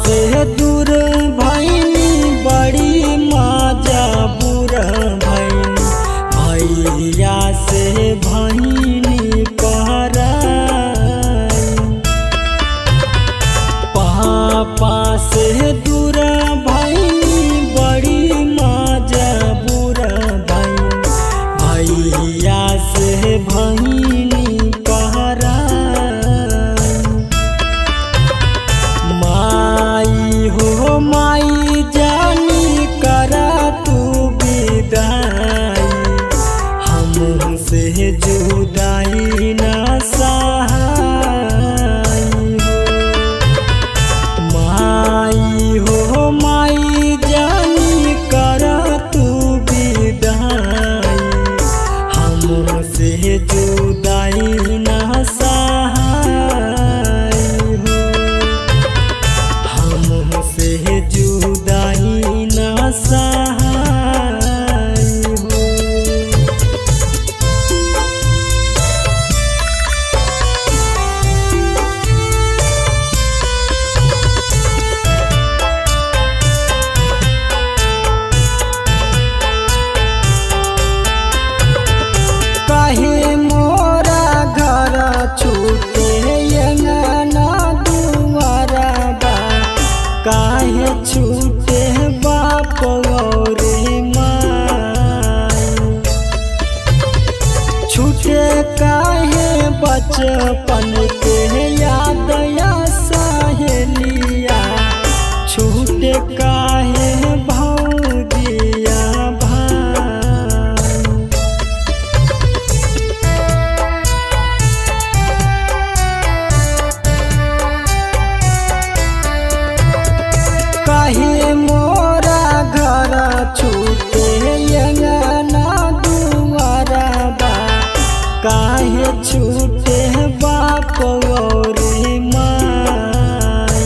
से दूर भैनी बड़ी मजबूर भैनी भैया से भैनी पराई। पापा से दूर भैनी बड़ी मजबूर भैनी भैया से भैनी पराई। माई हो माई जानी करा तू विदाई हमसे जुदाई ना सहाय हो। माई हो माई जानी करा तू विदाई हमसे जुदाई ना सहाय हो। हमसे जुदाई ना सहाय हो। काहे मोरा घर छूटे अंगना दुआरा बा। काहे छूटे बाप और माई। छूटे काहे बचपन के याद या सहेलिया। छूटे काहे भौजिया भाई। काहे मोरा घर छूटे अंगना दुआरा बा। काहे छूटे बाप और माई।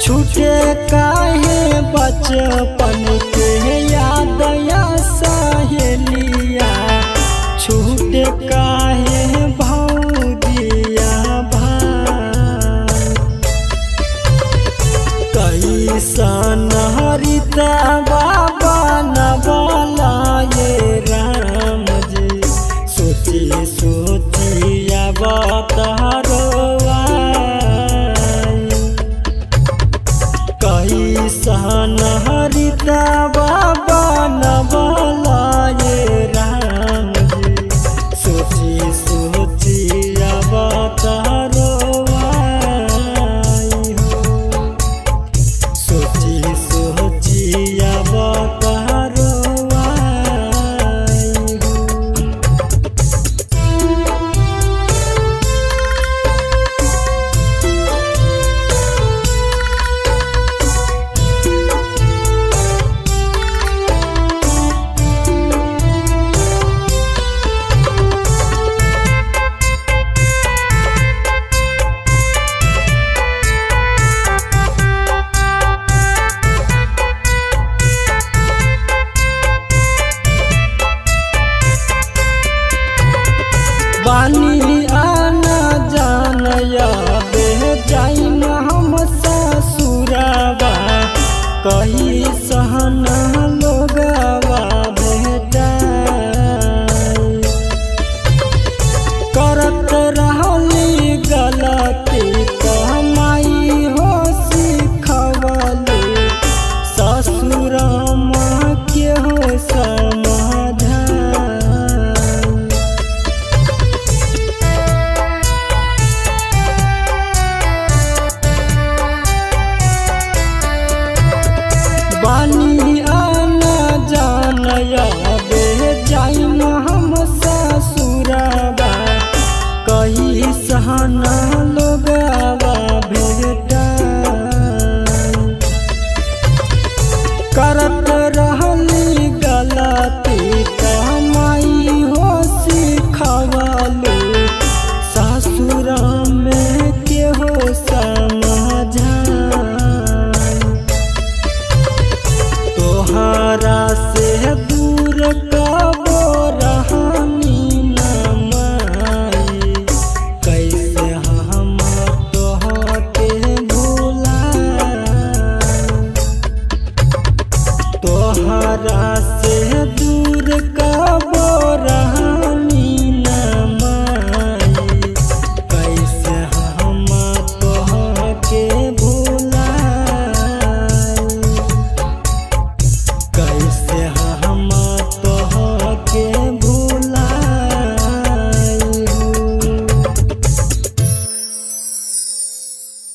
छूटे काहे बचपन के याद या सहेलिया। छूटे काहे भौजिया भाई। कैसन हरिता बाबा नवाला ये राम जी। सोची सोची अब तारो आई। कैसन हरिता बाबा नवाला ये राम जी। सोची सोची अब तारो आई हो। सोची सोची अब तारो आई हो। बानी आना जानया बे जाइन हम ससुराबा। कही सहन लोगवा भेटाई। करत रहली गलती कमाई हो सिखवली। ससुरमा के हो बानी आना जानया बे जाइन हम ससुराबा। कही सहन